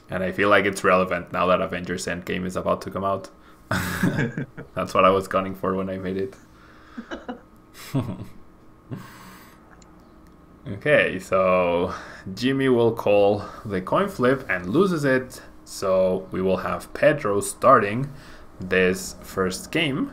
And I feel like it's relevant now that Avengers Endgame is about to come out. That's what I was gunning for when I made it. Okay, so Jimmy will call the coin flip and loses it. So we will have Pedro starting this first game.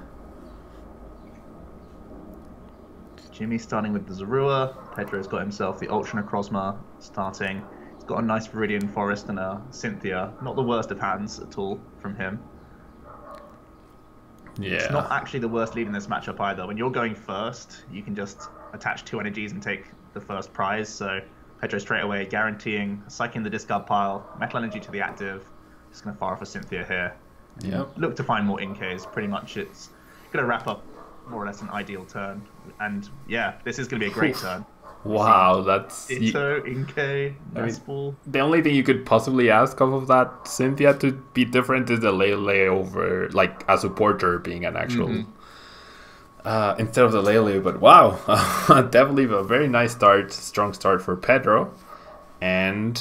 Jimmy starting with the Zorua. Pedro's got himself the Ultra Necrozma starting. He's got a nice Viridian Forest and a Cynthia. Not the worst of hands at all from him. Yeah. It's not actually the worst lead in this matchup either. When you're going first, you can just attach 2 energies and take the first prize. So Pedro straight away guaranteeing cycling the discard pile, metal energy to the active. Just going to fire off a Cynthia here. Yep. Look to find more Inkays. Pretty much it's going to wrap up more or less an ideal turn. And yeah, this is going to be a great turn. Wow, that's... Ditto, Inkay, Nestball. The only thing you could possibly ask of that Cynthia to be different is the Lele over, like, a supporter being an actual... instead of the Lele, but wow. Definitely a very nice start, strong start for Pedro. And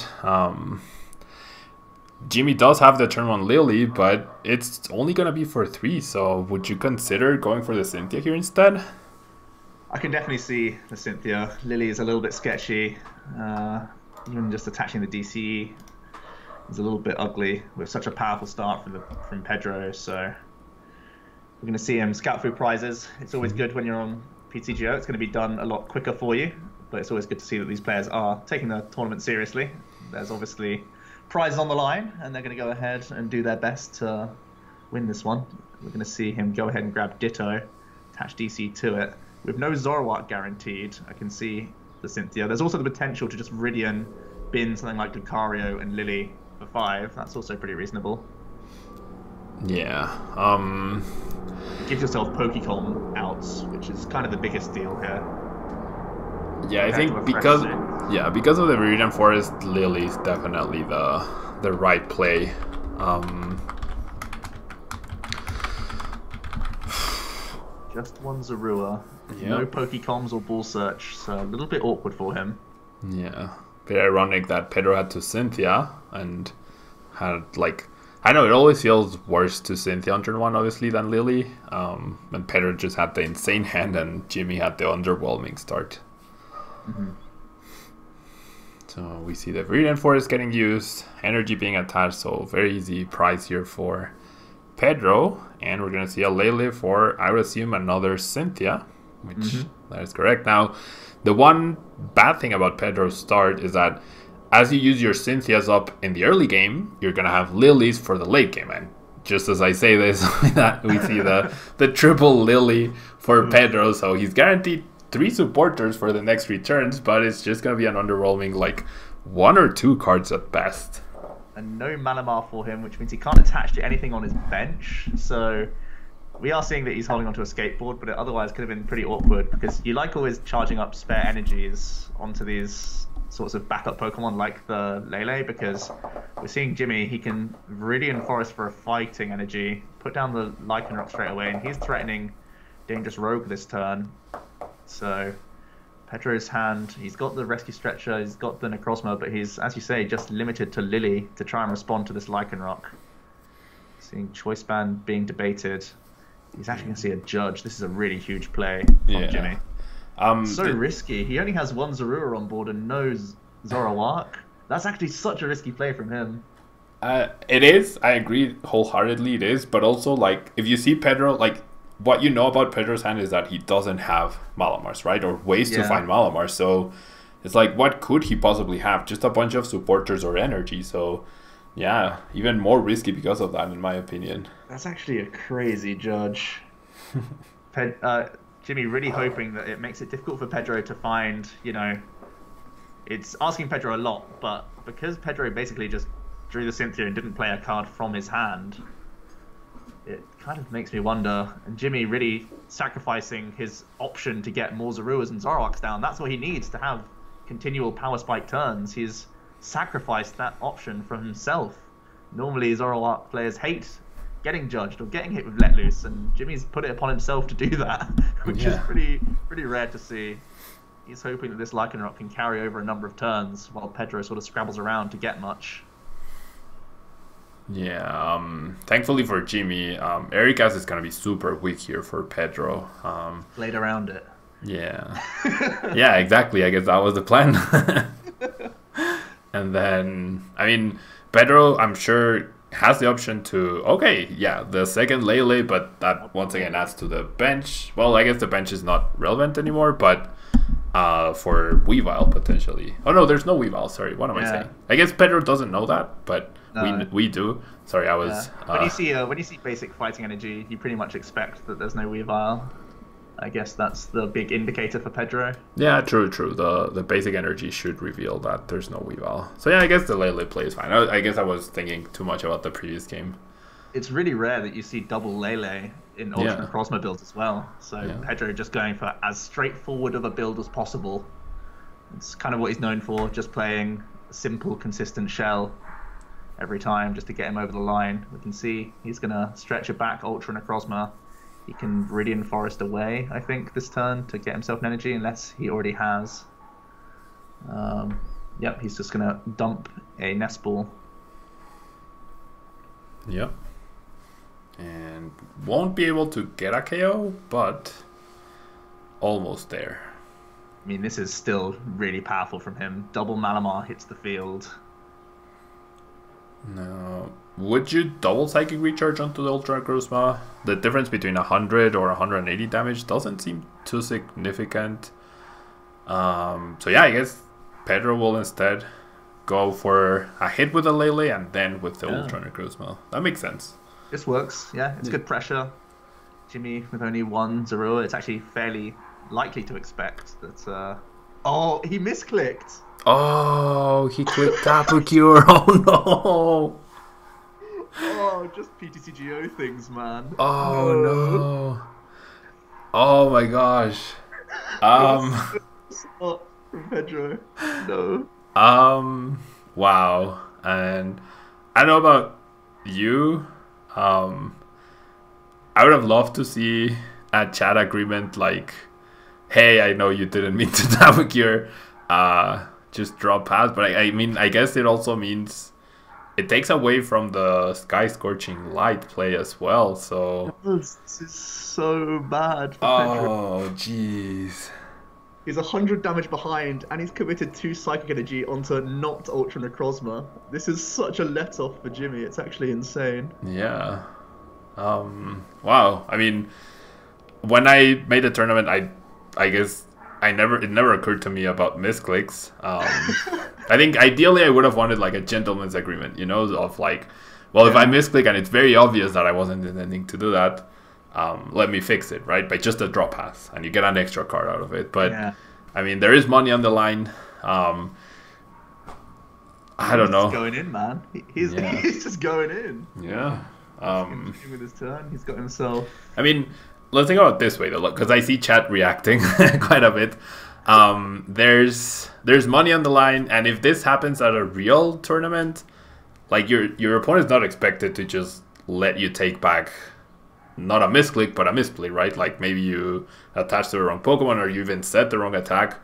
Jimmy does have the turn 1 Lily, but it's only going to be for 3, so would you consider going for the Cynthia here instead? I can definitely see the Cynthia. Lily is a little bit sketchy. Even just attaching the DCE is a little bit ugly with such a powerful start from Pedro. So we're going to see him scout through prizes. It's always good when you're on PTGO. It's going to be done a lot quicker for you. But it's always good to see that these players are taking the tournament seriously. There's obviously prizes on the line, and they're going to go ahead and do their best to win this one. We're going to see him go ahead and grab Ditto, attach DC to it. With no Zoroark guaranteed, I can see the Cynthia. There's also the potential to just Viridian bin something like Lucario and Lily for 5. That's also pretty reasonable. Yeah. Gives yourself Pokecom outs, which is kind of the biggest deal here. Yeah, I think because of the Viridian Forest, Lily is definitely the right play. Just one Zorua. Yep. No Pokecoms or Ball Search, so a little bit awkward for him. Yeah. Very ironic that Pedro had to Cynthia and had, like... I know, it always feels worse to Cynthia on turn 1, obviously, than Lily. And Pedro just had the insane hand and Jimmy had the underwhelming start. So we see the Viridian Forest getting used, energy being attached, so very easy prize here for Pedro. And we're going to see a Lele for, I would assume, another Cynthia, which that is correct. Now, the one bad thing about Pedro's start is that as you use your Cynthias up in the early game, you're going to have Lilies for the late game. And just as I say this, we see the triple Lily for Pedro, so he's guaranteed 3 supporters for the next 3 turns, but it's just going to be an underwhelming, like, 1 or 2 cards at best. And no Malamar for him, which means he can't attach to anything on his bench. So we are seeing that he's holding onto a skateboard, but it otherwise could have been pretty awkward because you like always charging up spare energies onto these sorts of backup Pokemon like the Lele, because we're seeing Jimmy, he can Viridian Forest for a fighting energy, put down the Lycanroc straight away, and he's threatening Dangerous Rogue this turn. So Pedro's hand, he's got the Rescue Stretcher, he's got the Necrozma, but he's, as you say, just limited to Lily to try and respond to this Lycanroc. Seeing Choice Band being debated. He's actually going to see a Judge. This is a really huge play from Jimmy. So risky. He only has 1 Zorua on board and no Zoroark. That's actually such a risky play from him. It is. I agree wholeheartedly it is. But also, like, if you see Pedro, like, what you know about Pedro's hand is that he doesn't have Malamars, right? Or ways to find Malamars. So it's like, what could he possibly have? Just a bunch of supporters or energy. So yeah, even more risky because of that, in my opinion. That's actually a crazy Judge. Jimmy really hoping that it makes it difficult for Pedro to find, you know, it's asking Pedro a lot, but because Pedro basically just drew the Cynthia and didn't play a card from his hand, it kind of makes me wonder. And Jimmy really sacrificing his option to get more Zoruas and Zoroarks down. That's what he needs to have continual power spike turns. He's sacrificed that option for himself. Normally Zoroark players hate getting judged or getting hit with Let Loose, and Jimmy's put it upon himself to do that, which is pretty rare to see. He's hoping that this Lycanroc can carry over a number of turns while Pedro sort of scrabbles around to get much. Yeah, thankfully for Jimmy, Erika's is gonna be super weak here for Pedro. Played around it. Yeah. Yeah, exactly. I guess that was the plan. And then, I mean, Pedro, I'm sure, has the option to, okay, yeah, the second Lele, but that once again adds to the bench. Well, I guess the bench is not relevant anymore, but for Weavile, potentially. Oh, no, there's no Weavile. Sorry, what am I saying? I guess Pedro doesn't know that, but we do. Sorry, I was... When you see basic fighting energy, you pretty much expect that there's no Weavile. I guess that's the big indicator for Pedro. Yeah, true. The basic energy should reveal that there's no Weavile. So yeah, I guess the Lele play is fine. I guess I was thinking too much about the previous game. It's really rare that you see double Lele in Ultra and Cosmo builds as well. So Pedro just going for as straightforward of a build as possible. It's kind of what he's known for, just playing a simple, consistent shell every time just to get him over the line. We can see he's going to stretch it back, Ultra and Necrozma. He can Viridian Forest away, I think, this turn to get himself an energy, unless he already has. Yep, he's just going to dump a Nest Ball. Yep. And won't be able to get a KO, but almost there. I mean, this is still really powerful from him. Double Malamar hits the field. No. Would you double Psychic Recharge onto the Ultra Necrozma? The difference between 100 or 180 damage doesn't seem too significant. So yeah, I guess Pedro will instead go for a hit with the Lele and then with the Ultra Necrozma. That makes sense. This works, yeah. It's good pressure. Jimmy with only 1 Zorua, it's actually fairly likely to expect that... Oh, he misclicked! Oh, he clicked Tapu Cure. Oh no! Oh, just PTCGO things, man. Oh no! Oh my gosh! From Pedro. No. Wow. And I don't know about you. I would have loved to see a chat agreement like, "Hey, I know you didn't mean to Tapu Cure. Just drop past." But I mean, I guess it also means it takes away from the Sky Scorching Light play as well. So this is so bad for Pedro. Oh, jeez. He's 100 damage behind, and he's committed 2 Psychic Energy onto not Ultra Necrozma. This is such a let-off for Jimmy. It's actually insane. Yeah. Wow. I mean, when I made the tournament, I guess it never occurred to me about misclicks. I think ideally I would have wanted like a gentleman's agreement, you know, of like, well, if I misclick and it's very obvious that I wasn't intending to do that, let me fix it, right? By just a drop pass, and you get an extra card out of it. But I mean, there is money on the line. I don't know. He's going in, man. He's just going in. Yeah. With his turn, he's got himself. I mean, let's think about it this way though, because I see chat reacting quite a bit. There's money on the line, and if this happens at a real tournament, like your opponent's not expected to just let you take back not a misclick but a misplay, right? Like maybe you attach to the wrong Pokemon or you even set the wrong attack.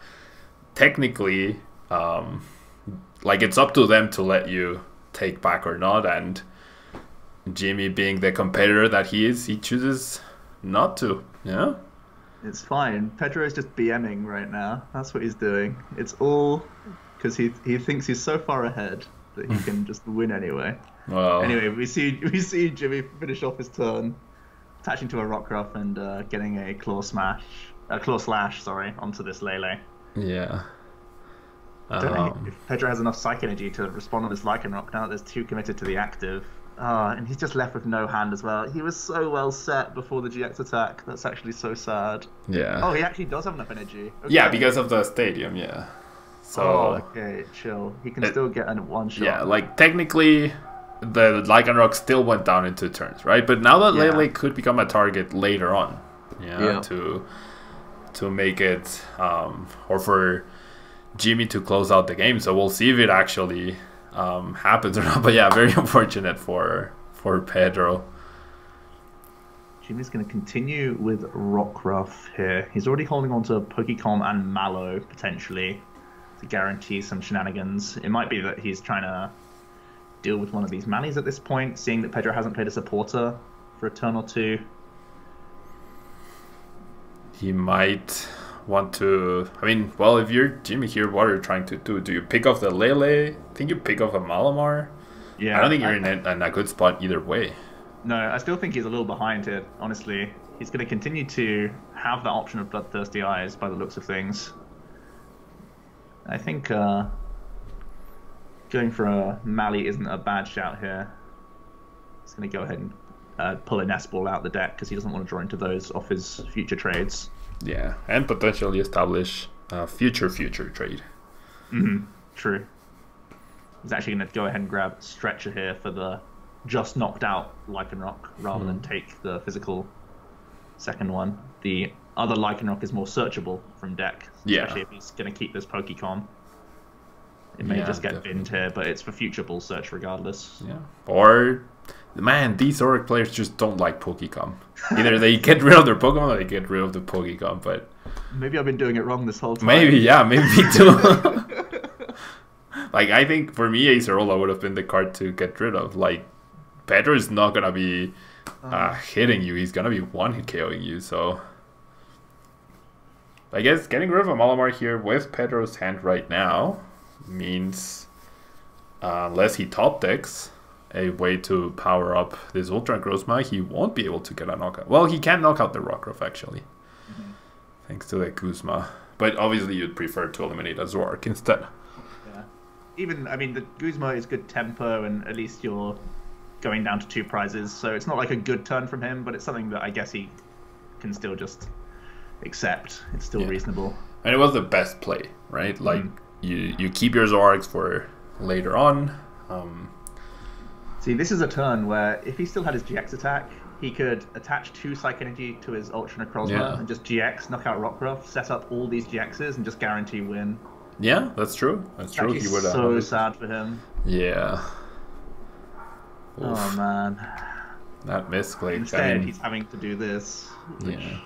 Technically, like it's up to them to let you take back or not, and Jimmy, being the competitor that he is, he chooses not to. Yeah. It's fine. Pedro is just BMing right now. That's what he's doing. It's all because he thinks he's so far ahead that he can just win anyway. Well, anyway, we see Jimmy finish off his turn, attaching to a Rockruff and getting a Claw Slash, onto this Lele. Yeah. I don't know if Pedro has enough Psych Energy to respond on this Lycanroc now that there's 2 committed to the active. And he's just left with no hand as well. He was so well set before the GX attack. That's actually so sad. Yeah. Oh, he actually does have enough energy. Okay. Yeah, because of the stadium, yeah. So okay, chill. He can still get a one-shot. Yeah, like technically the Lycanroc still went down in 2 turns, right? But now that Lele could become a target later on. To make it or for Jimmy to close out the game. So we'll see if it actually happens or not. But yeah, very unfortunate for Pedro. Jimmy's going to continue with Rockruff here. He's already holding on to Pokecom and Mallow potentially to guarantee some shenanigans. It might be that he's trying to deal with one of these Mallies at this point, seeing that Pedro hasn't played a supporter for a turn or two. He might want to... I mean, well, if you're Jimmy here, what are you trying to do? Do you pick off the Lele? I think you pick off a Malamar. Yeah, I don't think you're in a good spot either way. No, I still think he's a little behind here, honestly. He's going to continue to have that option of Bloodthirsty Eyes by the looks of things. I think going for a Mally isn't a bad shout here. He's going to go ahead and pull a Nest Ball out the deck because he doesn't want to draw into those off his future trades. Yeah, and potentially establish a future trade. True. He's actually going to go ahead and grab Stretcher here for the just knocked out Lycanroc rather than take the physical second one. The other Lycanroc is more searchable from deck, especially if he's going to keep this Pokecom. It may just get binned here, but it's for future ball search regardless. Yeah. Or, man, these Zoroark players just don't like Pokecom. Either they get rid of their Pokemon or they get rid of the Pokecom, but... Maybe I've been doing it wrong this whole time. Maybe, yeah, maybe me too. Like, I think for me, Acerola would have been the card to get rid of. Like, Pedro is not going to be hitting you. He's going to be one-hit KOing you, so... I guess getting rid of a Malamar here with Pedro's hand right now means, unless he top decks a way to power up this Ultra Grozma, he won't be able to get a knockout. Well, he can knock out the Rockruff, actually. Thanks to the Guzma. But obviously you'd prefer to eliminate a Zoroark instead. Even, I mean, the Guzma is good tempo, and at least you're going down to 2 prizes, so it's not like a good turn from him, but it's something that I guess he can still just accept. It's still reasonable. And it was the best play, right? Like, you keep your Zoroarks for later on. See, this is a turn where if he still had his GX attack, he could attach 2 Psych Energy to his Ultra Necrozma and just GX, knock out Rockruff, set up all these GXs, and just guarantee win. Yeah, that's true. That's true. He would so sad for him. Yeah. Oof. Oh man. That misclick. Instead, he's having to do this. Yeah.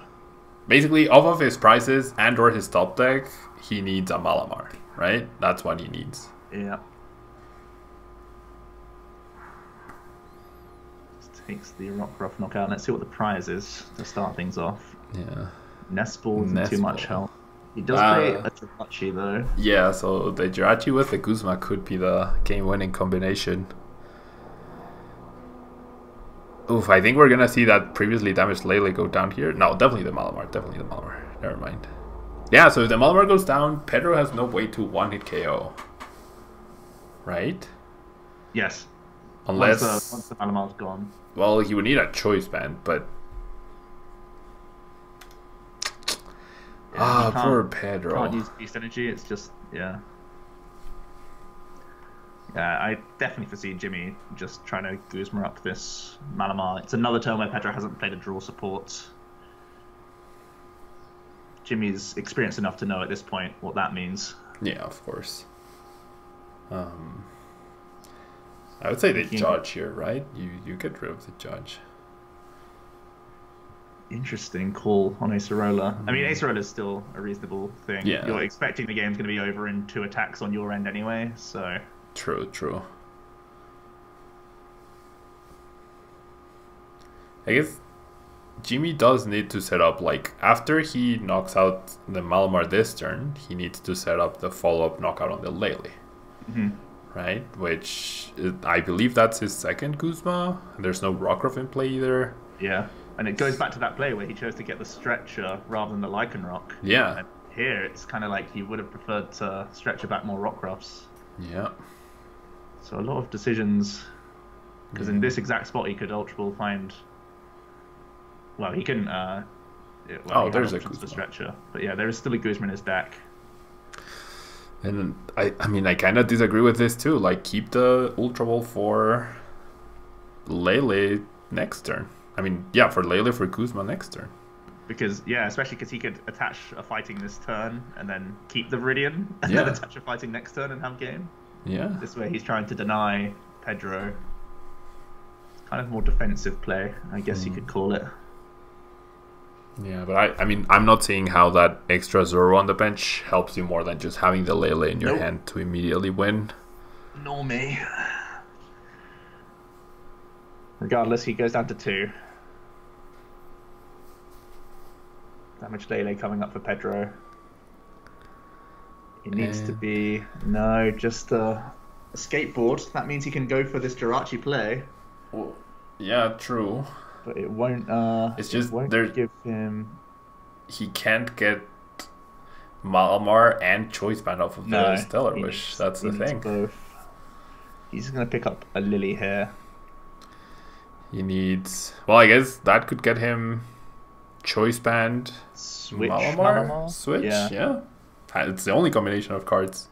Basically, off of his prizes and or his top deck, he needs a Malamar, right? That's what he needs. Yeah. Just takes the Rockruff knockout. Let's see what the prize is to start things off. Yeah. Nest Ball isn't too much help. He does play a Jirachi though. Yeah, so the Jirachi with the Guzma could be the game-winning combination. Oof, I think we're gonna see that previously damaged Lele go down here. No, definitely the Malamar. Definitely the Malamar. Never mind. Yeah, so if the Malamar goes down, Pedro has no way to one-hit KO. Right? Yes. Unless... Once the Malamar's gone. Well, he would need a choice band, but... Yeah, poor Pedro. Can't use Beast Energy, it's just, yeah. Yeah, I definitely foresee Jimmy just trying to Guzma up this Malamar. It's another turn where Pedro hasn't played a draw support. Jimmy's experienced enough to know at this point what that means. Yeah, of course. I would say the Judge here, right? You get rid of the Judge. Interesting call on Acerola. I mean, Acerola is still a reasonable thing. Yeah. You're expecting the game's going to be over in 2 attacks on your end anyway, so... True, true. I guess Jimmy does need to set up, like, after he knocks out the Malamar this turn, he needs to set up the follow-up knockout on the Lele. Right? Which, I believe that's his second Guzma. There's no Rockruff in play either. Yeah. And it goes back to that play where he chose to get the Stretcher rather than the Lycanroc. Yeah. And here, it's kind of like he would have preferred to Stretcher back more Rockruffs. Yeah. So a lot of decisions, because in this exact spot he could Ultra Ball find... Well, he couldn't... there's a Guzma. For Stretcher. But yeah, there is still a Guzma in his deck. And I mean, I kind of disagree with this too. Like, keep the Ultra Ball for Lele next turn. I mean, yeah, for Lele for Guzma next turn. Because, yeah, especially because he could attach a fighting this turn and then keep the Viridian and then attach a fighting next turn and have game. Yeah. This way he's trying to deny Pedro. It's kind of more defensive play, I guess you could call it. Yeah, but I mean, I'm not seeing how that extra Zoro on the bench helps you more than just having the Lele in your hand to immediately win. Nor me. Regardless, he goes down to 2. Damage Lele coming up for Pedro. He needs to be... No, just a skateboard. That means he can go for this Jirachi play. Well, yeah, true. But it won't... it's just... it won't give him... He can't get Malamar and Choice Band off of the Stellar Wish. That's the thing. Both. He's going to pick up a Lily here. He needs... Well, I guess that could get him Choice Band, Switch, Malamar? Switch, yeah. It's the only combination of cards.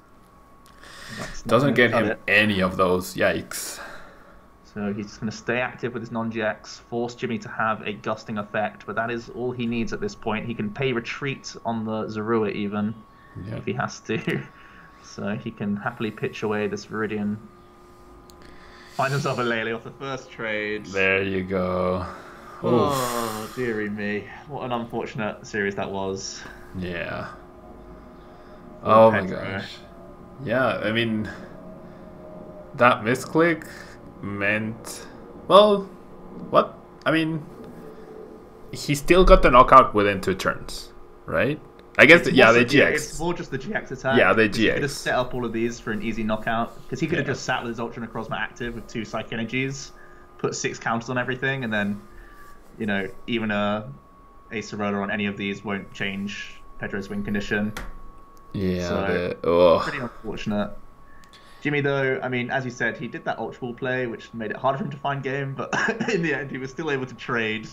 Doesn't get him any of those. Yikes. So he's just going to stay active with his non-GX, force Jimmy to have a gusting effect, but that is all he needs at this point. He can pay retreat on the Zorua even, if he has to. So he can happily pitch away this Viridian. Find himself a Lele off the first trade. There you go. Oh, dearie me. What an unfortunate series that was. Yeah. Oh my gosh. Yeah, I mean, that misclick meant... Well, what? I mean, he still got the knockout within 2 turns, right? I guess, they GX. It's more just the GX attack. Yeah, they GX. He could have set up all of these for an easy knockout, because he could have just sat with his Ultra Necrozma active with 2 Psych Energies, put 6 counters on everything, and then, you know, even a Acerola on any of these won't change Pedro's win condition. Yeah, so, pretty unfortunate. Jimmy, though, I mean, as you said, he did that Ultra Ball play, which made it harder for him to find game, but in the end, he was still able to trade.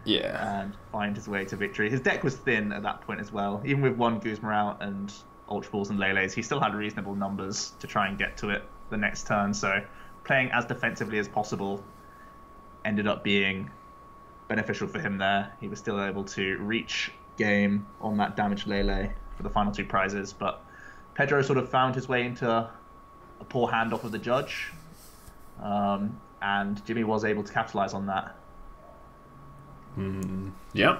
Yeah. And find his way to victory. His deck was thin at that point as well. Even with 1 Guzma out and Ultra Balls and Leles, he still had reasonable numbers to try and get to it the next turn. So playing as defensively as possible ended up being beneficial for him there. He was still able to reach game on that damaged Lele for the final 2 prizes. But Pedro sort of found his way into a poor handoff of the judge. And Jimmy was able to capitalize on that. Yeah.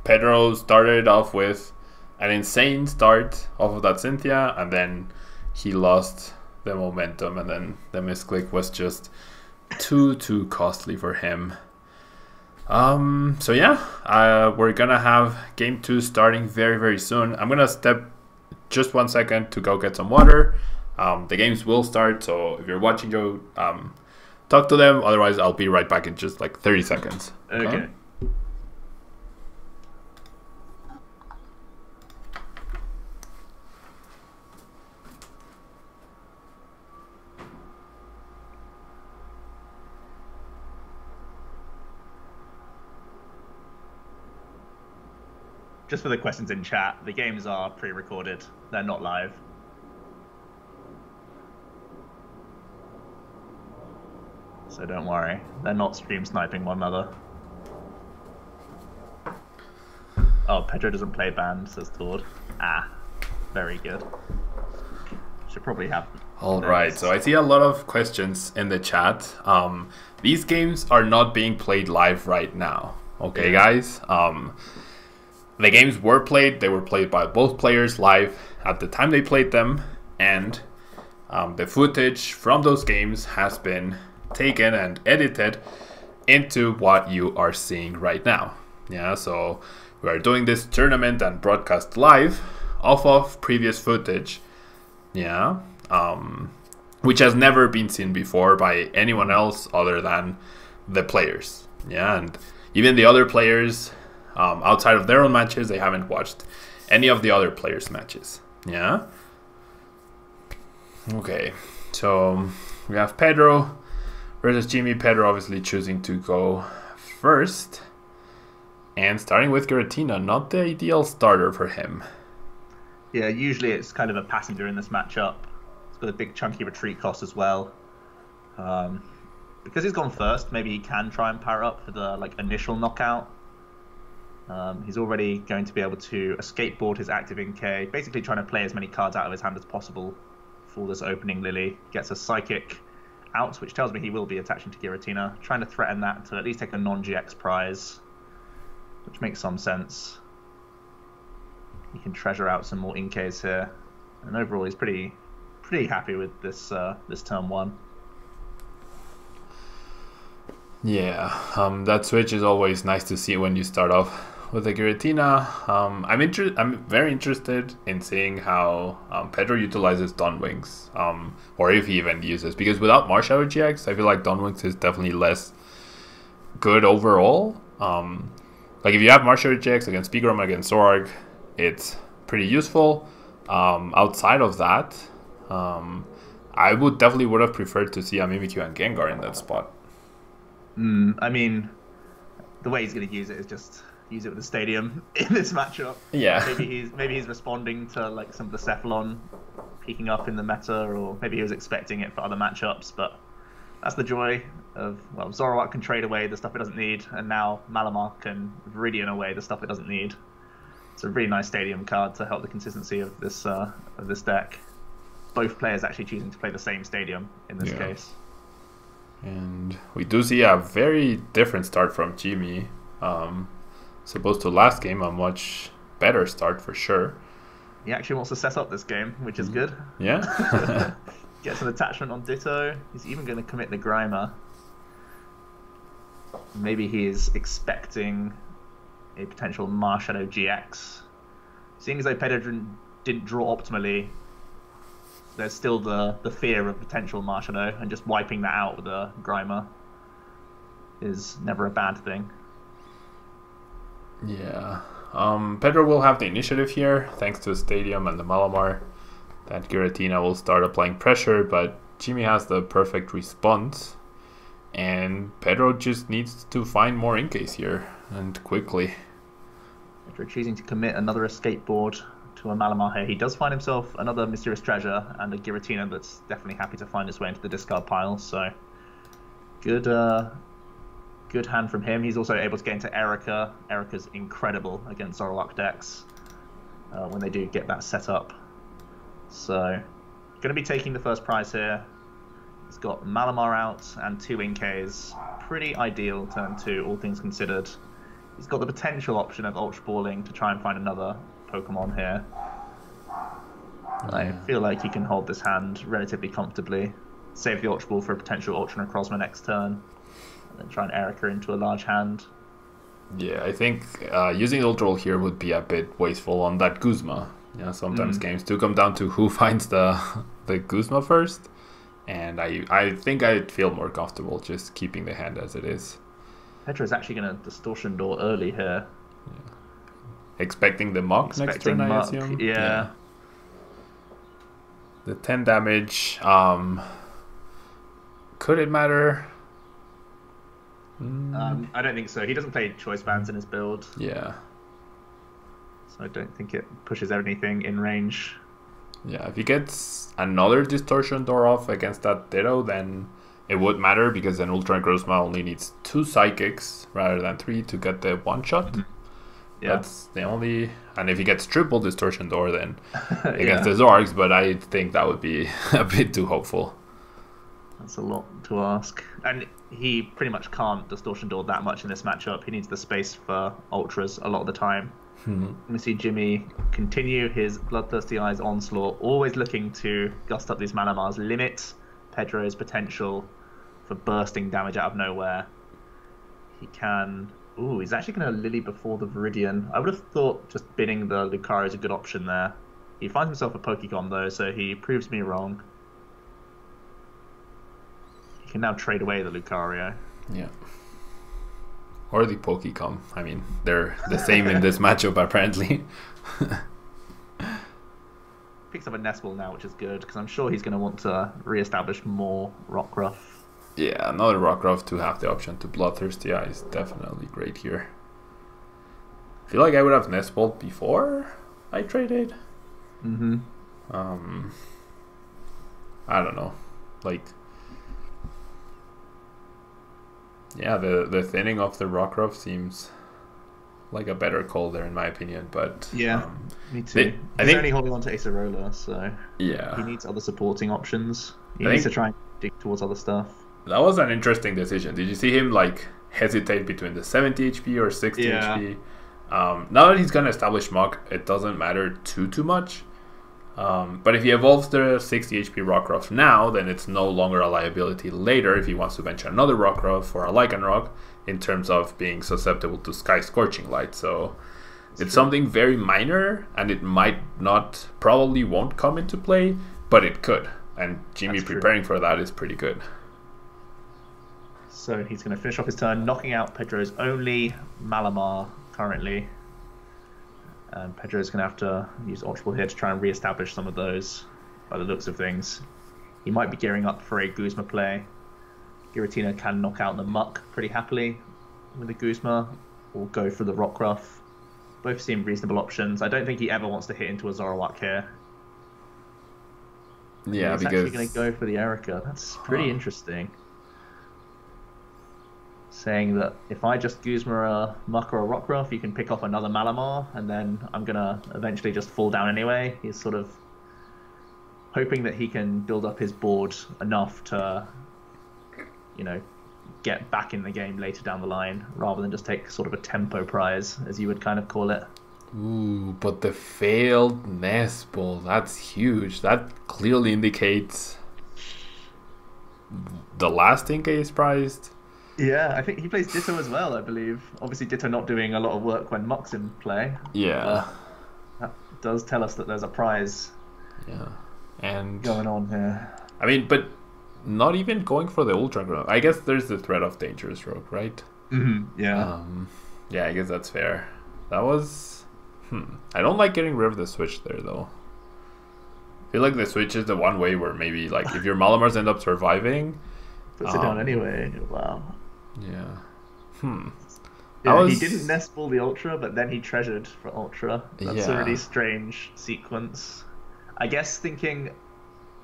Pedro started off with an insane start off of that Cynthia, and then he lost the momentum, and then the misclick was just too costly for him. So yeah, we're gonna have game 2 starting very soon. I'm gonna step just 1 second to go get some water. The games will start, so if you're watching, go talk to them. Otherwise, I'll be right back in just like 30 seconds. Okay. Just for the questions in chat, the games are pre-recorded. They're not live. So don't worry, they're not stream sniping one another. Oh, Pedro doesn't play band, says Tord. Ah, very good. Should probably have... Alright, so I see a lot of questions in the chat. These games are not being played live right now. Okay, guys? The games were played. They were played by both players live at the time they played them. And the footage from those games has been taken and edited into what you are seeing right now. Yeah, so we are doing this tournament and broadcast live off of previous footage. Yeah, which has never been seen before by anyone else other than the players. Yeah, and even the other players outside of their own matches, they haven't watched any of the other players' matches. Yeah. Okay, so we have Pedro versus Jimmy. Pedro obviously choosing to go first. And starting with Giratina, not the ideal starter for him. Yeah, usually it's kind of a passenger in this matchup. It's got a big chunky retreat cost as well. Because he's gone first, maybe he can try and power up for the initial knockout. He's already going to be able to skateboard his active NK, basically trying to play as many cards out of his hand as possible for this opening Lily. Gets a Psychic out, which tells me he will be attaching to Giratina, trying to threaten that to at least take a non-GX prize, which makes some sense. He can treasure out some more NKs here, and overall he's pretty happy with this this turn 1. Yeah, that switch is always nice to see when you start off with the Giratina. I'm very interested in seeing how Pedro utilizes Dawn Wings, or if he even uses, because without Marshadow GX, I feel like Dawn Wings is definitely less good overall. Like if you have Marshadow GX against Speedgrom, against Zorg, it's pretty useful. Outside of that, I would have preferred to see a Mimikyu and Gengar in that spot. I mean, the way he's going to use it is just use it with the stadium in this matchup. Yeah. maybe he's responding to like some of the Cephalon peeking up in the meta, or maybe he was expecting it for other matchups. But that's the joy of, well, Zoroark can trade away the stuff it doesn't need, and now Malamar can Viridian away the stuff it doesn't need. It's a really nice stadium card to help the consistency of this deck. Both players actually choosing to play the same stadium in this case. And we do see a very different start from Jimmy. Supposed to last game, a much better start for sure. He actually wants to set up this game, which is good. Yeah. Gets an attachment on Ditto. He's even going to commit the Grimer. Maybe he is expecting a potential Marshadow GX. Seeing as though Pedro didn't draw optimally, there's still the fear of potential Marshadow, and just wiping that out with a Grimer is never a bad thing. Yeah. Pedro will have the initiative here, thanks to the Stadium and the Malamar. That Giratina will start applying pressure, but Jimmy has the perfect response. And Pedro just needs to find more Incase here, and quickly. Pedro choosing to commit another escape board to a Malamar here. He does find himself another Mysterious Treasure and a Giratina that's definitely happy to find its way into the discard pile. So good hand from him. He's also able to get into Erica. Erica's incredible against Zoroark decks when they do get that set up. So going to be taking the first prize here. He's got Malamar out and 2 Inkays. Pretty ideal turn 2, all things considered. He's got the potential option of Ultra Balling to try and find another Pokemon here. I feel like he can hold this hand relatively comfortably. Save the Ultra Ball for a potential Ultra Necrozma next turn. And then try and Erica into a large hand. Yeah, I think using the Ultra Ball here would be a bit wasteful on that Guzma. Yeah, sometimes games do come down to who finds the Guzma first. And I think I'd feel more comfortable just keeping the hand as it is. Pedro is actually going to Distortion Door early here. Yeah. Expecting the Muk next turn, I assume? Yeah. The 10 damage. Could it matter? I don't think so. He doesn't play Choice Bands in his build. Yeah. So I don't think it pushes anything in range. Yeah, if he gets another Distortion Door off against that Ditto, then it would matter, because then Ultra Necrozma only needs 2 Psychics rather than 3 to get the one-shot. Yeah. That's the only... And if he gets triple Distortion Door, then against the Zorgs, but I think that would be a bit too hopeful. That's a lot to ask. And he pretty much can't Distortion Door that much in this matchup. He needs the space for Ultras a lot of the time. We see Jimmy continue his Bloodthirsty Eyes onslaught, always looking to gust up these Malamars, limit Pedro's potential for bursting damage out of nowhere. He can... Ooh, he's actually going to Lily before the Viridian. I would have thought just binning the Lucario is a good option there. He finds himself a Pokecom though, so he proves me wrong. He can now trade away the Lucario. Yeah. Or the Pokecom. I mean, they're the same in this matchup, apparently. Picks up a Nestball now, which is good, because I'm sure he's going to want to re-establish more Rockruff. Yeah, another Rockruff to have the option to Bloodthirsty Eye is definitely great here. I feel like I would have Nestball before I traded. I don't know. Like... Yeah, the thinning of the Rockruff seems like a better call there, in my opinion. But yeah, me too. He's only holding on to Acerola, so yeah, he needs other supporting options. He needs to try and dig towards other stuff. That was an interesting decision. Did you see him like hesitate between the 70 HP or 60 HP? Now that he's gonna establish Muk, it doesn't matter too much. But if he evolves the 60 HP Rockruff now, then it's no longer a liability later if he wants to venture another Rockruff or a Lycanroc in terms of being susceptible to Sky Scorching Light. So it's something very minor, and it might not, probably won't come into play, but it could. And Jimmy preparing for that is pretty good. So he's going to finish off his turn, knocking out Pedro's only Malamar currently. And Pedro's going to have to use Ultra Ball here to try and re-establish some of those by the looks of things. He might be gearing up for a Guzma play. Giratina can knock out the Muck pretty happily with the Guzma, or go for the Rockruff. Both seem reasonable options. I don't think he ever wants to hit into a Zoroark here. Yeah, he's because actually going to go for the Erica. That's pretty interesting. Saying that if I just Guzma a Muck or a Rockruff, you can pick off another Malamar, and then I'm going to eventually just fall down anyway. He's sort of hoping that he can build up his board enough to, you know, get back in the game later down the line, rather than just take sort of a tempo prize, as you would kind of call it. Ooh, but the failed Nest Ball, that's huge. That clearly indicates the last Inkay is prized. Yeah, I think he plays Ditto as well, I believe. Obviously, Ditto not doing a lot of work when Muck's in play. Yeah. That does tell us that there's a prize going on here. I mean, but not even going for the Ultra Growth. I guess there's the threat of Dangerous Stroke, right? Yeah. Yeah, I guess that's fair. That was... I don't like getting rid of the switch there, though. I feel like the switch is the one way where maybe, like, if your Malamars end up surviving... Puts it down anyway. Wow. Yeah. Yeah, he didn't Nest Ball the Ultra, but then he treasured for Ultra. That's a really strange sequence. I guess thinking,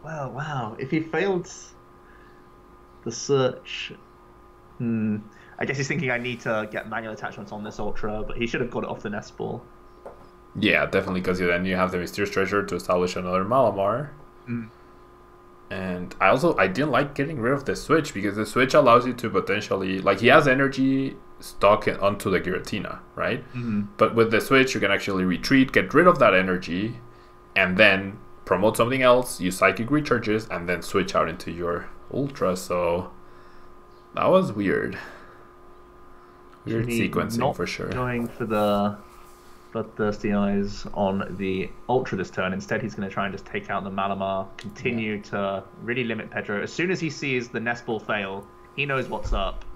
well, wow, if he failed the search... I guess he's thinking I need to get manual attachments on this Ultra, but he should have got it off the Nest Ball. Yeah, definitely, because then you have the Mysterious Treasure to establish another Malamar. And I didn't like getting rid of the switch, because the switch allows you to potentially, like, he has energy stuck onto the Giratina, right? But with the switch, you can actually retreat, get rid of that energy, and then promote something else, use Psychic Recharges, and then switch out into your Ultra. So that was weird. Weird sequencing for sure. Going for the Bloodthirsty Eyes on the Ultra this turn. Instead, he's going to try and just take out the Malamar, continue to really limit Pedro. As soon as he sees the Nest Ball fail, he knows what's up.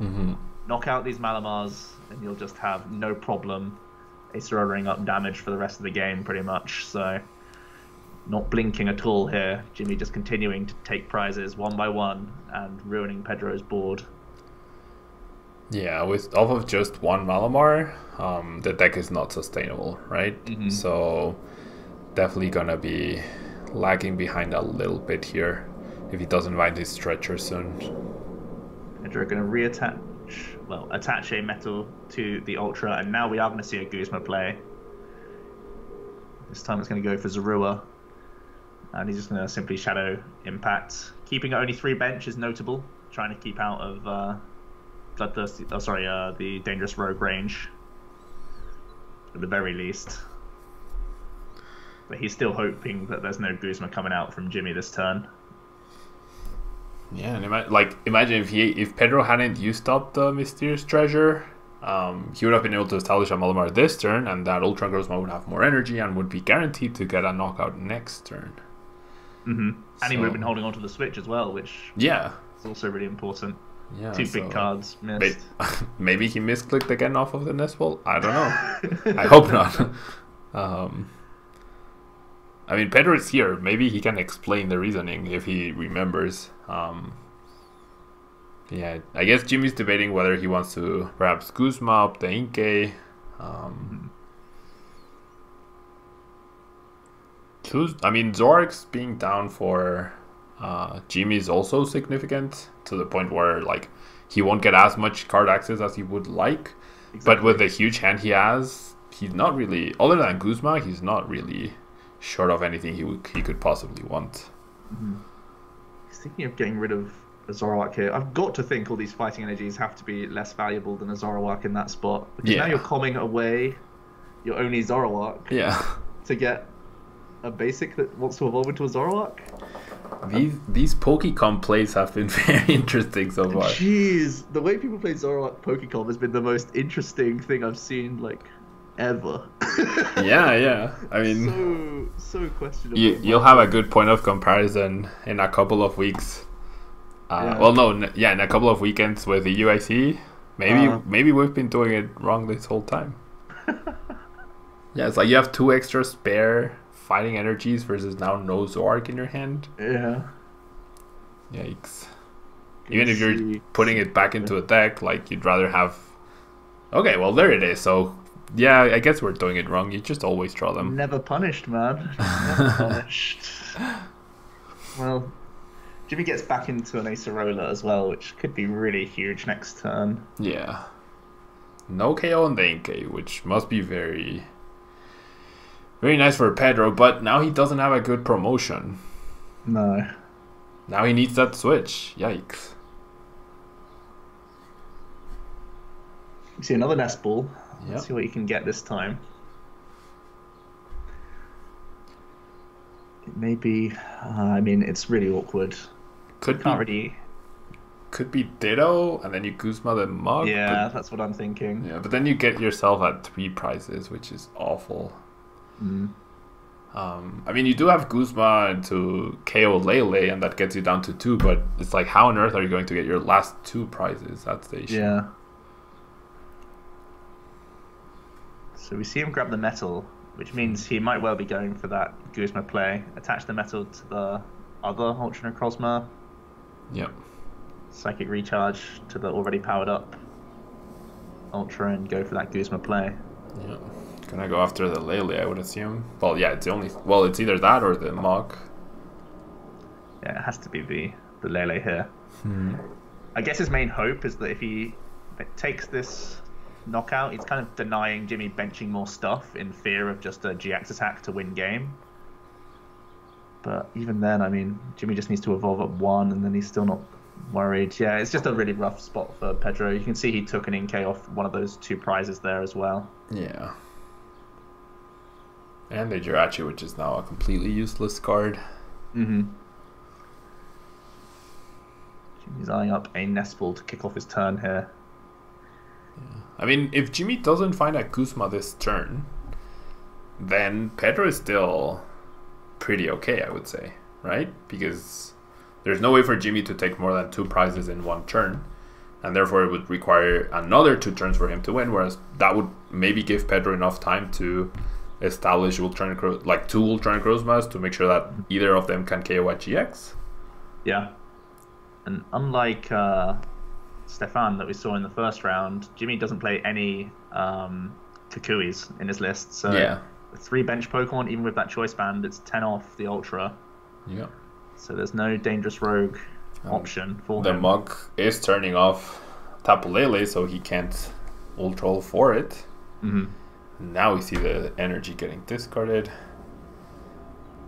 Knock out these Malamars, and you'll just have no problem Aceroraing up damage for the rest of the game, pretty much. So, not blinking at all here. Jimmy just continuing to take prizes one by one and ruining Pedro's board. Yeah, with off of just one Malamar, the deck is not sustainable, right? So definitely gonna be lagging behind a little bit here if he doesn't find his stretcher soon. Pedro gonna attach a metal to the Ultra, and now we are gonna see a Guzma play. This time it's gonna go for Zorua, and he's just gonna simply Shadow Impact. Keeping only 3 bench is notable, trying to keep out of the Dangerous Rogue range, at the very least. But he's still hoping that there's no Guzma coming out from Jimmy this turn. Yeah, and imagine if Pedro hadn't used up the Mysterious Treasure, he would have been able to establish a Malamar this turn, and that Ultra Guzma would have more energy and would be guaranteed to get a knockout next turn. And he would have been holding on to the switch as well, which is also really important. Yeah, 2 big cards missed. Maybe he misclicked again off of the Nest Ball. I don't know. I hope not. I mean, Pedro is here. Maybe he can explain the reasoning if he remembers. Yeah, I guess Jimmy's debating whether he wants to perhaps Guzma up the Inkay. I mean, Zork's being down for Jimmy is also significant, to the point where, like, he won't get as much card access as he would like. But with the huge hand he has, he's not really, other than Guzma, he's not really short of anything he could possibly want. He's thinking of getting rid of a Zoroark here. I've got to think all these fighting energies have to be less valuable than a Zoroark in that spot. Because now you're calming away your only Zoroark to get a basic that wants to evolve into a Zoroark. These Pokecom plays have been very interesting so far. Jeez, the way people play Zoroark Pokecom has been the most interesting thing I've seen, like, ever. Yeah. I mean, so questionable. You'll have a good point of comparison in a couple of weeks. Well, no, in a couple of weekends with the UIC. Maybe we've been doing it wrong this whole time. Yeah, it's like you have 2 extra spare fighting energies versus now no Zoroark in your hand. Yeah. Yikes. Even if you're putting it back into a deck, like you'd rather have... Okay, well there it is. So, yeah, I guess we're doing it wrong. You just always draw them. Never punished, man. Never punished. Well, Jimmy gets back into an Acerola as well, which could be really huge next turn. Yeah. No KO on the Inkay, which must be very... very nice for Pedro, but now he doesn't have a good promotion. No. Now he needs that switch. Yikes. You see another nest ball. Yep. Let's see what you can get this time. It may be... I mean, it's really awkward. Could be Ditto, and then you Guzma the Mug. Yeah, that's what I'm thinking. Yeah, but then you get yourself at 3 prizes, which is awful. I mean, you do have Guzma to KO Lele, and that gets you down to 2, but it's like, how on earth are you going to get your last 2 prizes? That's the issue. Yeah. So we see him grab the metal, which means he might well be going for that Guzma play. Attach the metal to the other Ultra Necrozma. Yep. Psychic recharge to the already powered up Ultra and go for that Guzma play. Yep. Gonna go after the Lele, I would assume. Well, yeah, it's either that or the Mog. Yeah, it has to be the Lele here. I guess his main hope is that if he takes this knockout, he's kind of denying Jimmy benching more stuff in fear of just a GX attack to win game. But even then, I mean, Jimmy just needs to evolve at 1, and then he's still not worried. Yeah, it's just a really rough spot for Pedro. You can see he took an Inkay off one of those 2 prizes there as well. Yeah. And the Jirachi, which is now a completely useless card. Jimmy's eyeing up a nest ball to kick off his turn here. Yeah. I mean, if Jimmy doesn't find a Guzma this turn, then Pedro is still pretty okay, I would say, right? Because there's no way for Jimmy to take more than 2 prizes in 1 turn, and therefore it would require another 2 turns for him to win, whereas that would maybe give Pedro enough time to establish two Ultra Necrozmas to make sure that either of them can KO at GX. Yeah. And unlike Stefan that we saw in the first round, Jimmy doesn't play any Kukuis in his list. So yeah. 3 bench Pokemon, even with that choice band, it's 10 off the Ultra. Yeah. So there's no dangerous rogue option for him. The Mug is turning off Tapu Lele, so he can't Ultra for it. Now we see the energy getting discarded.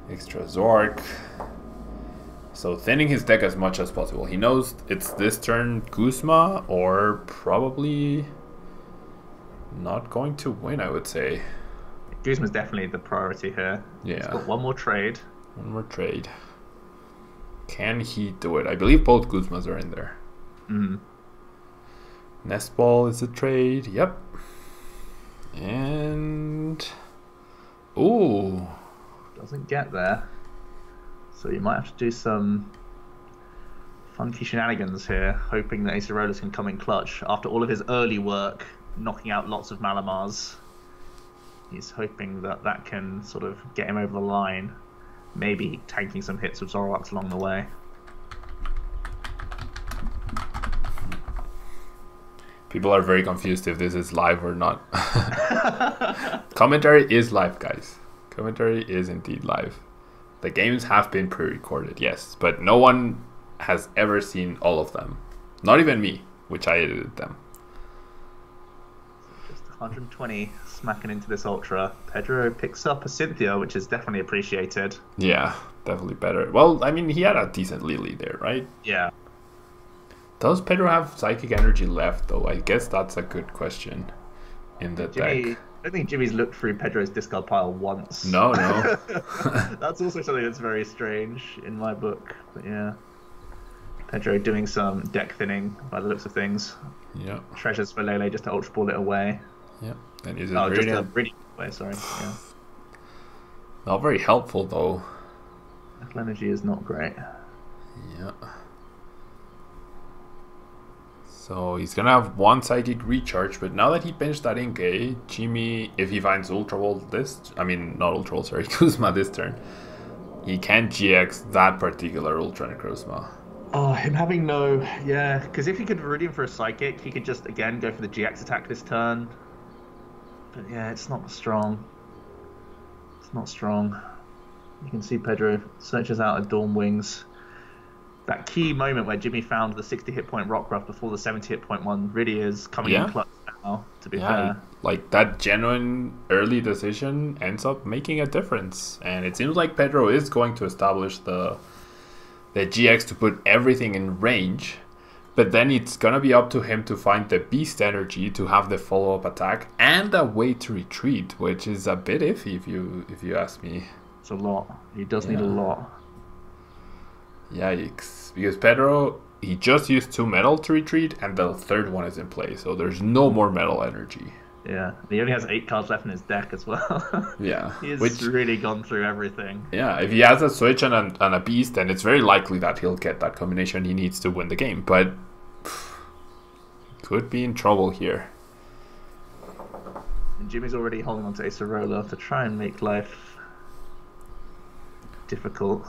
Extra Zork. So thinning his deck as much as possible. He knows it's this turn Guzma, or probably not going to win, I would say. Guzma's definitely the priority here. Yeah. He's got 1 more trade. 1 more trade. Can he do it? I believe both Guzmas are in there. Nest Ball is a trade. Yep. And... ooh. Doesn't get there. So you might have to do some funky shenanigans here, hoping that Acerolas can come in clutch. After all of his early work, knocking out lots of Malamars, he's hoping that that can sort of get him over the line. Maybe tanking some hits with Zoroarks along the way. People are very confused if this is live or not. Commentary is live, guys. Commentary is indeed live. The games have been pre-recorded, yes, but no one has ever seen all of them. Not even me, which I edited them. Just 120 smacking into this Ultra. Pedro picks up a Cynthia, which is definitely appreciated. Yeah, definitely better. Well, I mean, he had a decent Lily there, right? Yeah. Does Pedro have Psychic Energy left, though? I guess that's a good question in the deck. don't think Jimmy's looked through Pedro's discard pile once. No, no. That's also something that's very strange in my book. But yeah, Pedro doing some deck thinning by the looks of things. Yeah. Treasures for Lele just to ultra ball it away. Yeah. And uses Oh, just a Viridian. really way. Sorry. Yeah. Not very helpful though. Metal energy is not great. Yeah. So he's gonna have one psychic recharge, but now that he benched that Inkay, Jimmy, if he finds Ultra Ball not Ultra Ball, sorry, Kuzma this turn, he can GX that particular Ultra Necrozma. Oh, him having no, yeah, because if he could Viridian for a psychic, he could just again go for the GX attack this turn. But yeah, it's not strong. It's not strong. You can see Pedro searches out a Dawn Wings. That key moment where Jimmy found the 60 hit point Rockruff before the 70 hit point one really is coming in clutch now, to be fair. Like that genuine early decision ends up making a difference. And it seems like Pedro is going to establish the GX to put everything in range. But then it's going to be up to him to find the Beast Energy to have the follow-up attack and a way to retreat, which is a bit iffy if you ask me. It's a lot. He does need a lot. Yikes. Because Pedro, he just used 2 metal to retreat, and the third one is in play, so there's no more metal energy. Yeah, he only has 8 cards left in his deck as well. Yeah. He's really gone through everything. Yeah, if he has a switch and a beast, then it's very likely that he'll get that combination he needs to win the game, but could be in trouble here. And Jimmy's already holding on to Acerola to try and make life difficult.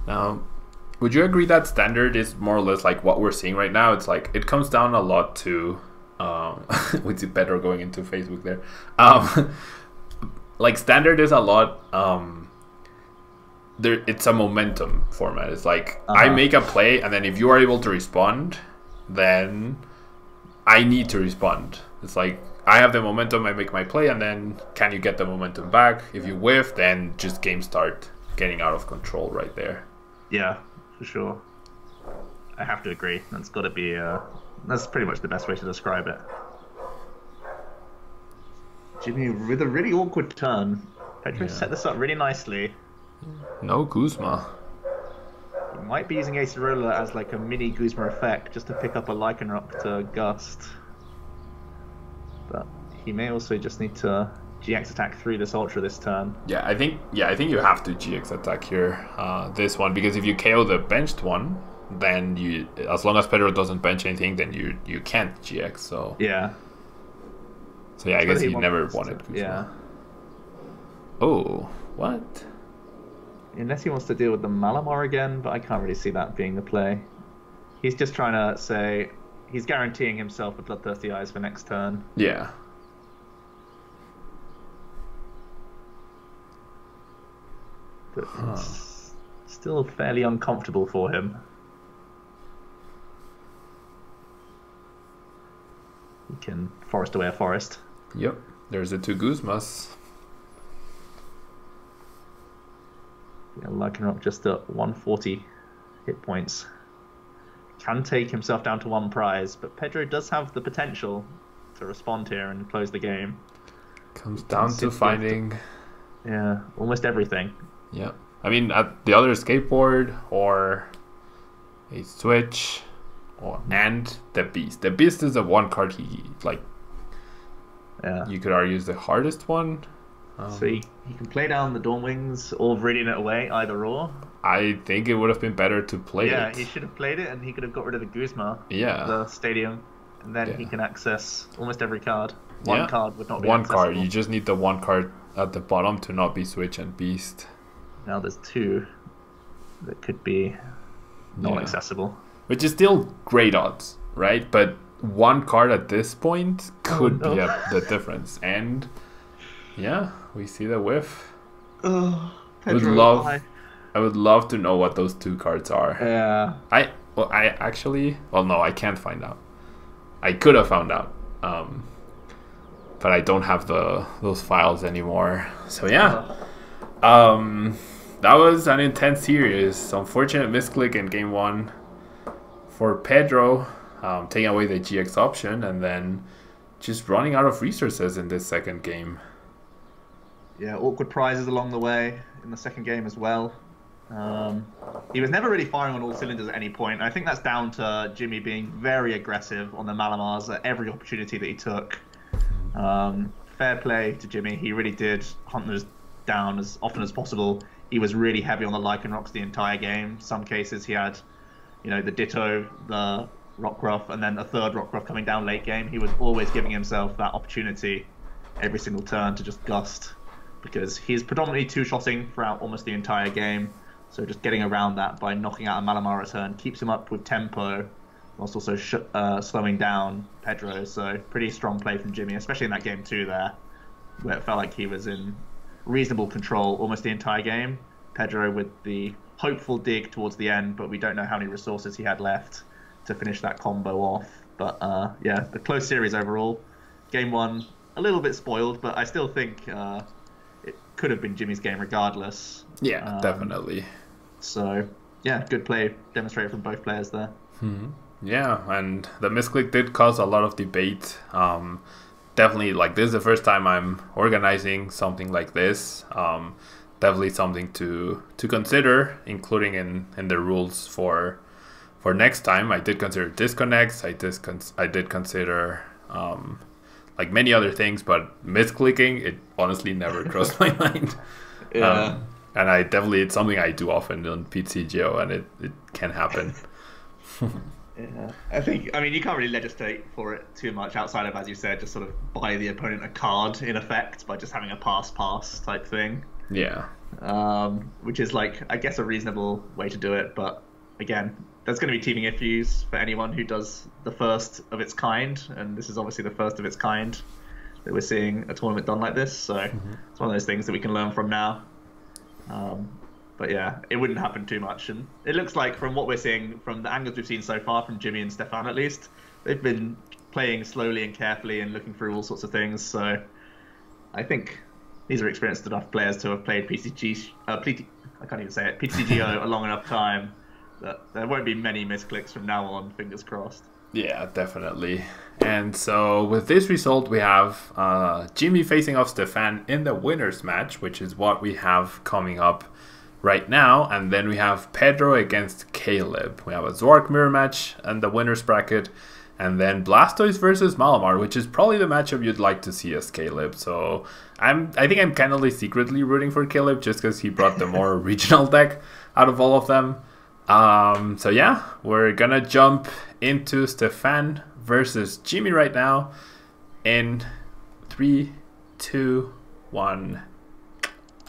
Now, would you agree that standard is more or less like what we're seeing right now? It's like it comes down a lot to we see Pedro going into Facebook there. Like standard is a lot it's a momentum format. It's like I make a play, and then if you are able to respond, then I need to respond. It's like I have the momentum, I make my play, and then can you get the momentum back? If you whiff, then just game start getting out of control right there. Yeah, for sure. I have to agree. That's got to be that's pretty much the best way to describe it. Jimmy with a really awkward turn. Pedro set this up really nicely. No Guzma. He might be using Acerola as like a mini Guzma effect just to pick up a Lycanroc to Gust. But he may also just need to GX attack through this Ultra this turn. Yeah, I think you have to GX attack here, this one, because if you KO the benched one, then you, as long as Pedro doesn't bench anything, then you can't GX. So yeah. So yeah, I guess he never wanted Guzma. Yeah. Oh, what? Unless he wants to deal with the Malamar again, but I can't really see that being the play. He's just trying to say he's guaranteeing himself a Bloodthirsty Eyes for next turn. Yeah. But it's still fairly uncomfortable for him. He can forest away a forest. Yep. There's the 2 Guzmas. Yeah, Lycanroc just at 140 hit points. Can take himself down to 1 prize, but Pedro does have the potential to respond here and close the game. Comes down to finding... Yeah, almost everything. Yeah. I mean, at the other skateboard or a switch and the Beast. The Beast is the one card he, like, you could argue is the hardest one. So he can play down the Dawn Wings or Viridian it away, either or. I think it would have been better to play it. Yeah, he should have played it, and he could have got rid of the Guzma, the stadium, and then he can access almost every card. One card would not be one accessible. card. You just need the one card at the bottom to not be Switch and Beast. Now there's 2 that could be non-accessible. Which is still great odds, right? But one card at this point could be the difference. And yeah, we see the whiff. Oh, Pedro, I would love to know what those 2 cards are. Yeah. I can't find out. I could have found out. But I don't have those files anymore. So yeah. That was an intense series. Unfortunate misclick in game 1 for Pedro, taking away the GX option, and then just running out of resources in this second game. Yeah, awkward prizes along the way in the second game as well. He was never really firing on all cylinders at any point. I think that's down to Jimmy being very aggressive on the Malamars at every opportunity that he took. Fair play to Jimmy. He really did hunt those down as often as possible. He was really heavy on the Lycanrocs the entire game. Some cases he had, the Ditto, the Rockruff, and then a third Rockruff coming down late game. He was always giving himself that opportunity every single turn to just gust, because he's predominantly two-shotting throughout almost the entire game. So just getting around that by knocking out a Malamar return keeps him up with tempo, whilst also slowing down Pedro. So pretty strong play from Jimmy, especially in that game 2 there, where it felt like he was in reasonable control almost the entire game. Pedro with the hopeful dig towards the end, but we don't know how many resources he had left to finish that combo off. But yeah, a close series overall. Game 1, a little bit spoiled, but I still think it could have been Jimmy's game regardless. Yeah, definitely. So, yeah, good play demonstrated from both players there. Yeah, and the misclick did cause a lot of debate. Definitely, this is the first time I'm organizing something like this. Definitely something to consider, including in the rules for next time. I did consider disconnects. I did consider many other things, but misclicking, it honestly never crossed my mind. Yeah. And it's something I do often on PTGO, and it can happen. Yeah, you can't really legislate for it too much outside of, as you said, just sort of buy the opponent a card in effect by just having a pass type thing. Yeah. Which is I guess a reasonable way to do it, but again, there's going to be teaming issues for anyone who does the first of its kind, and this is obviously the first of its kind that we're seeing a tournament done like this. So it's one of those things that we can learn from now. But yeah, it wouldn't happen too much, and it looks like from what we're seeing, from the angles we've seen so far from Jimmy and Stefan at least, they've been playing slowly and carefully and looking through all sorts of things. So I think these are experienced enough players to have played PTGO a long enough time that there won't be many misclicks from now on, fingers crossed. Yeah, definitely. And so with this result, we have Jimmy facing off Stefan in the winners match, which is what we have coming up right now. And then we have Pedro against Caleb. We have a Zork mirror match and the winners bracket. And then Blastoise versus Malamar, which is probably the matchup you'd like to see as Caleb. So I think I'm kind of secretly rooting for Caleb just because he brought the more regional deck out of all of them. So yeah, we're gonna jump into Stefan versus Jimmy right now in 3, 2, 1,